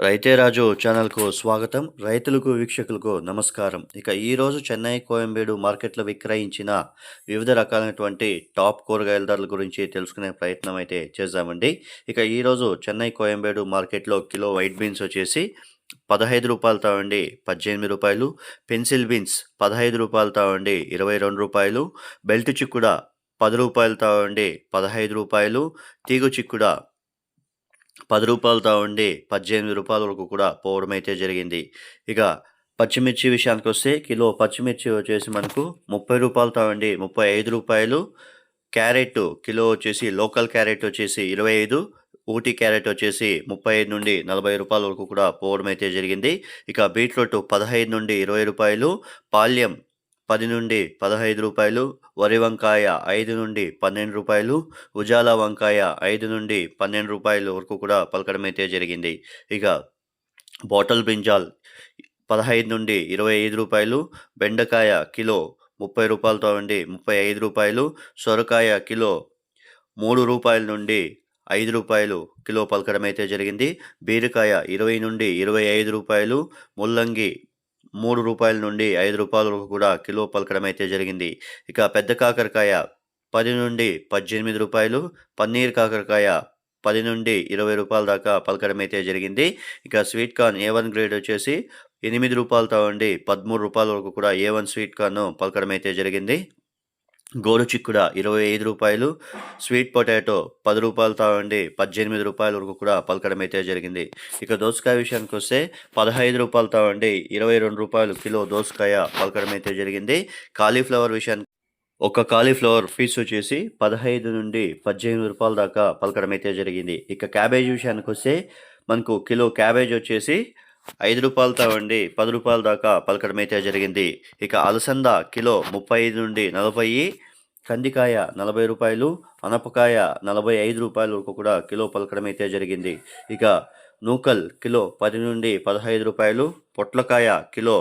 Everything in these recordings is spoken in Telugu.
రైతే రాజు ఛానల్‌కు స్వాగతం. రైతులకు, వీక్షకులకు నమస్కారం. ఇక ఈరోజు చెన్నై, కోయంబేడు మార్కెట్‌లో విక్రయించిన వివిధ రకాలైనటువంటి టాప్ కూరగాయల ధరల గురించి తెలుసుకునే ప్రయత్నం అయితే చేద్దామండి. ఇక ఈరోజు చెన్నై, కోయంబేడు మార్కెట్‌లో కిలో వైట్ బీన్స్ వచ్చేసి రూ. 15తో అండి రూ. 18, పెన్సిల్ బీన్స్ రూ. 15తో అండి రూ. 22, బెల్ట్ చిక్కుడ రూ. 10తో అండి రూ. 15, తీగ చిక్కుడ రూ. 10తో ఉండి రూ. 18 వరకు కూడా పోవడం అయితే జరిగింది. ఇక పచ్చిమిర్చి విషయానికొస్తే కిలో పచ్చిమిర్చి వచ్చేసి మనకు రూ. 30తో అండి రూ. 35, క్యారెట్ కిలో వచ్చేసి లోకల్ క్యారెట్ వచ్చేసి 25, ఊటీ క్యారెట్ వచ్చేసి 35-40 వరకు కూడా పోవడం అయితే జరిగింది. ఇక బీట్రూట్ 15-20, పాల్యం 10-15, వరి వంకాయ 5-12, ఉజాల వంకాయ 5-12 వరకు కూడా పలకడం అయితే జరిగింది. ఇక బాటల్ బ్రింజాల్ 15-25, బెండకాయ కిలో రూ. 30 నుండి రూ. 35, సొరకాయ కిలో రూ. 3 నుండి రూ. 5 కిలో పలకడం అయితే జరిగింది. బీరకాయ 20-25, ముల్లంగి రూ. 3 నుండి రూ. 5 వరకు కూడా కిలో పలకడం అయితే జరిగింది. ఇక పెద్ద కాకరకాయ 10-18, పన్నీర్ కాకరకాయ 10-20 దాకా పలకడం అయితే జరిగింది. ఇక స్వీట్ కార్న్ A1 గ్రేడ్ వచ్చేసి రూ. 8తో ఉండి రూ. 13 వరకు కూడా A1 స్వీట్ కార్న్ పలకడం అయితే జరిగింది. గోరు చిక్కుడ రూ. 25, స్వీట్ పొటాటో రూ. 10తో ఉండి రూ. 18 వరకు కూడా పలకడం అయితే జరిగింది. ఇక దోసకాయ విషయానికి వస్తే రూ. 15తో ఉండి రూ. 22 కిలో దోసకాయ పలకడం అయితే జరిగింది. కాలీఫ్లవర్ విషయానికి ఒక కాలీఫ్లవర్ పీస్ వచ్చేసి రూ. 15-18 దాకా పలకడం అయితే జరిగింది. ఇక క్యాబేజ్ విషయానికి వస్తే మనకు కిలో క్యాబేజ్ వచ్చేసి రూ. 5తో ఉండి రూ. 10 దాకా పలకడం అయితే జరిగింది. ఇక అలసంద కిలో 35-40, కందికాయ రూ. 40, అనపకాయ రూ. 45 వరకు కూడా కిలో పలకడం అయితే జరిగింది. ఇక నూకల్ కిలో 10-15, పొట్లకాయ కిలో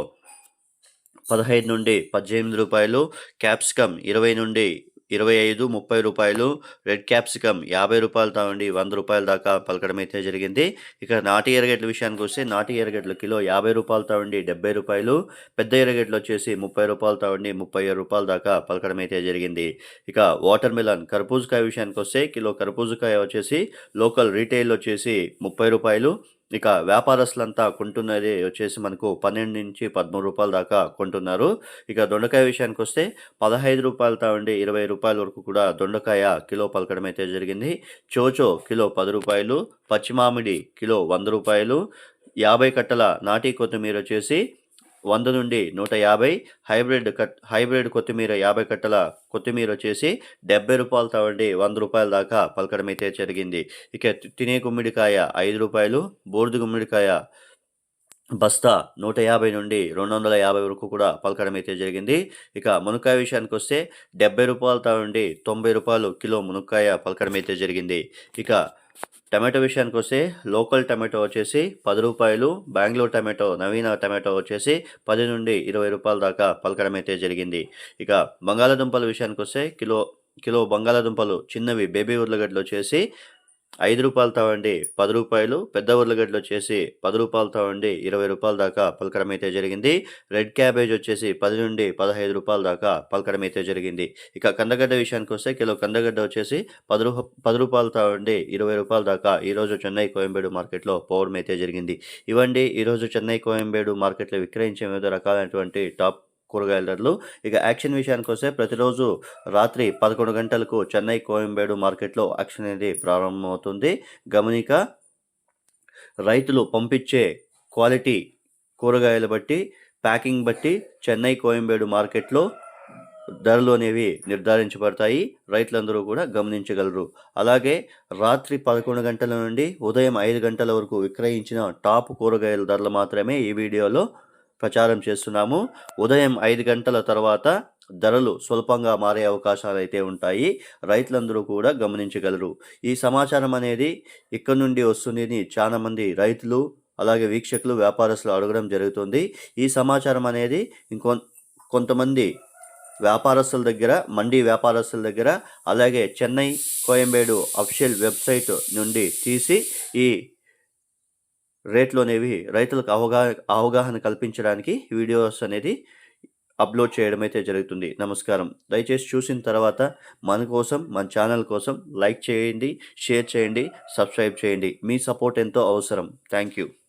15-18, క్యాప్సికమ్ 20-25, రూ. 30, రెడ్ క్యాప్సికమ్ రూ. 50తో ఉండి రూ. 100 దాకా పలకడం అయితే జరిగింది. ఇక నాటి ఎర్రగడ్డల విషయానికి వస్తే నాటి ఎర్రగడ్డలు కిలో రూ. 50తో ఉండి రూ. 70, పెద్ద ఎర్రగడ్డలు వచ్చేసి రూ. 30తో ఉండి రూ. 30 దాకా పలకడం అయితే జరిగింది. ఇక వాటర్ మిలన్ కర్బూజకాయ విషయానికి వస్తే కిలో కర్బూజకాయ వచ్చేసి లోకల్ రీటైల్ వచ్చేసి రూ. 30, ఇక వ్యాపారస్తులంతా కొంటున్నది వచ్చేసి మనకు రూ. 12-13 దాకా కొంటున్నారు. ఇక దొండకాయ విషయానికి వస్తే రూ. 15తో ఉండి రూ. 20 వరకు కూడా దొండకాయ కిలో పలకడం అయితే జరిగింది. చోచో కిలో రూ. 10, పచ్చి మామిడి కిలో రూ. 100, 50 కట్టల నాటి కొత్తిమీర వచ్చేసి 100-150, హైబ్రిడ్ కొత్తిమీర 50 కట్టల కొత్తిమీర వచ్చేసి రూ. 70తో ఉండి రూ. 100 దాకా పలకడం అయితే జరిగింది. ఇక తినే గుమ్మడికాయ రూ. 5, బూడిద గుమ్మడికాయ బస్తా 150-250 వరకు కూడా పలకడం అయితే జరిగింది. ఇక మునక్కాయ విషయానికి వస్తే రూ. 70తో ఉండి రూ. 90 కిలో మునక్కాయ పలకడం అయితే జరిగింది. ఇక టమాటో విషయానికి వస్తే లోకల్ టమాటో వచ్చేసి రూ. 10, బెంగళూరు టమాటో నవీన టమాటో వచ్చేసి రూ. 10-20 దాకా పలకడం అయితే జరిగింది. ఇక బంగాళాదుంపల విషయానికి వస్తే కిలో బంగాళాదుంపలు చిన్నవి బేబీ ఉర్లగడ్డలు వచ్చేసి రూ. 5తో ఉండి రూ. 10, పెద్ద ఉర్లగడ్డలు వచ్చేసి రూ. 10తో ఉండి రూ. 20 దాకా పలకడం అయితే జరిగింది. రెడ్ క్యాబేజ్ వచ్చేసి రూ. 10-15 దాకా పలకడం అయితే జరిగింది. ఇక కందగడ్డ విషయానికి వస్తే కిలో కందగడ్డ వచ్చేసి రూపాయలతో ఉండి రూ. 20 దాకా ఈరోజు చెన్నై, కోయంబేడు మార్కెట్లో పోవడం అయితే జరిగింది. ఇవండి ఈరోజు చెన్నై, కోయంబేడు మార్కెట్లో విక్రయించే వివిధ రకాలైనటువంటి టాప్ కూరగాయల ధరలు. ఇక యాక్షన్ విషయానికి వస్తే ప్రతిరోజు రాత్రి 11 గంటలకు చెన్నై, కోయంబేడు మార్కెట్లో యాక్షన్ అనేది ప్రారంభమవుతుంది. గమనిక, రైతులు పంపించే క్వాలిటీ కూరగాయలు బట్టి, ప్యాకింగ్ బట్టి చెన్నై, కోయంబేడు మార్కెట్లో ధరలు అనేవి నిర్ధారించబడతాయి. రైతులందరూ కూడా గమనించగలరు. అలాగే రాత్రి 11 గంటల నుండి ఉదయం 5 గంటల వరకు విక్రయించిన టాప్ కూరగాయల ధరలు మాత్రమే ఈ వీడియోలో ప్రచారం చేస్తున్నాము. ఉదయం 5 గంటల తర్వాత ధరలు స్వల్పంగా మారే అవకాశాలు అయితే ఉంటాయి. రైతులందరూ కూడా గమనించగలరు. ఈ సమాచారం అనేది ఇక్కడ నుండి వస్తుందని చాలామంది రైతులు, అలాగే వీక్షకులు, వ్యాపారస్తులు అడగడం జరుగుతుంది. ఈ సమాచారం అనేది కొంతమంది వ్యాపారస్తుల దగ్గర, మండీ వ్యాపారస్తుల దగ్గర, అలాగే చెన్నై, కోయంబేడు అఫీషియల్ వెబ్సైట్ నుండి తీసి ఈ రేట్లు అనేవి రైతులకు అవగాహన కల్పించడానికి వీడియోస్ అనేది అప్లోడ్ చేయడం అయితే జరుగుతుంది. నమస్కారం. దయచేసి చూసిన తర్వాత మన కోసం, మన ఛానల్ కోసం లైక్ చేయండి, షేర్ చేయండి, సబ్స్క్రైబ్ చేయండి. మీ సపోర్ట్ ఎంతో అవసరం. Thank you.